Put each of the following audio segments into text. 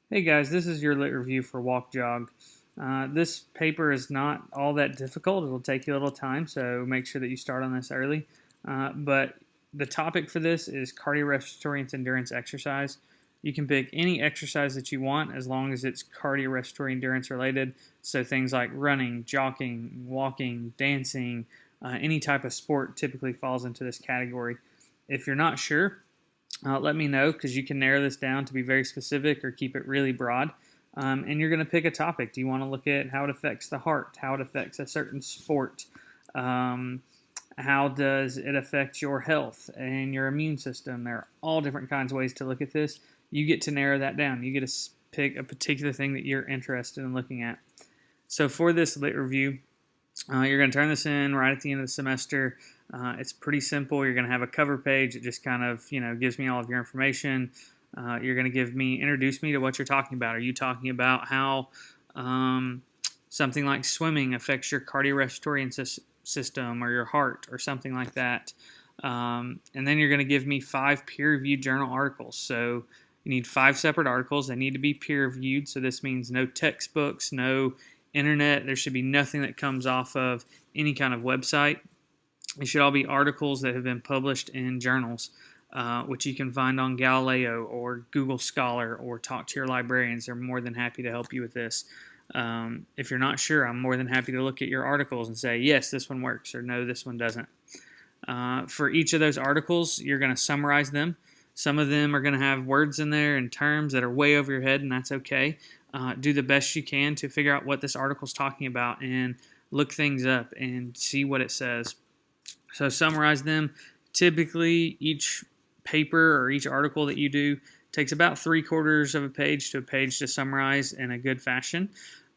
Hey guys, this is your lit review for Walk Jog. This paper is not all that difficult. It'll take you a little time, so make sure that you start on this early. But the topic for this is cardiorespiratory endurance exercise. You can pick any exercise that you want as long as it's cardiorespiratory endurance related. So things like running, jogging, walking, dancing, any type of sport typically falls into this category. If you're not sure, let me know because you can narrow this down to be very specific or keep it really broad. And you're going to pick a topic. Do you want to look at how it affects the heart, how it affects a certain sport? Um, how does it affect your health and your immune system? There are all different kinds of ways to look at this. You get to narrow that down. You get to pick a particular thing that you're interested in looking at. So for this lit review, you're going to turn this in right at the end of the semester. It's pretty simple. You're going to have a cover page. It just kind of, gives me all of your information. You're going to introduce me to what you're talking about. Are you talking about how something like swimming affects your cardiorespiratory system or your heart or something like that? And then you're going to give me 5 peer-reviewed journal articles. So you need 5 separate articles. They need to be peer-reviewed. So this means no textbooks, no internet. There should be nothing that comes off of any kind of website. They should all be articles that have been published in journals, which you can find on Galileo or Google Scholar or talk to your librarians. They're more than happy to help you with this. If you're not sure, I'm more than happy to look at your articles and say, yes, this one works, or no, this one doesn't. For each of those articles, you're going to summarize them. Some of them are going to have words in there and terms that are way over your head, and that's okay. Do the best you can to figure out what this article is talking about and look things up and see what it says. So summarize them. Typically, each paper or each article that you do takes about 3/4 of a page to a page to summarize in a good fashion.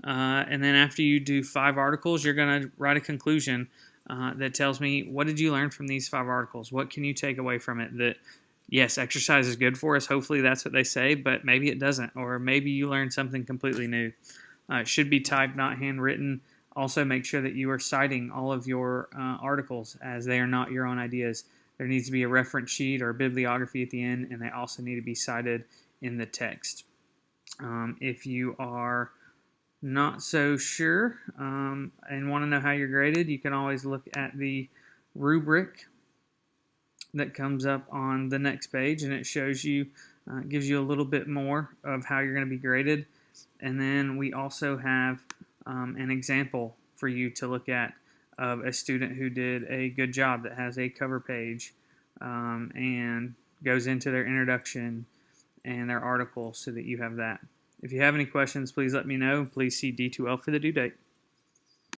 And then after you do 5 articles, you're going to write a conclusion that tells me, what did you learn from these 5 articles? What can you take away from it? That, yes, exercise is good for us. Hopefully that's what they say, but maybe it doesn't. Or maybe you learned something completely new. It should be typed, not handwritten. Also, make sure that you are citing all of your articles, as they are not your own ideas. There needs to be a reference sheet or a bibliography at the end, and they also need to be cited in the text. If you are not so sure and want to know how you're graded, you can always look at the rubric that comes up on the next page, and it shows you, gives you a little bit more of how you're going to be graded. And then we also have an example for you to look at of a student who did a good job that has a cover page and goes into their introduction and their article so that you have that. If you have any questions, please let me know. Please see D2L for the due date.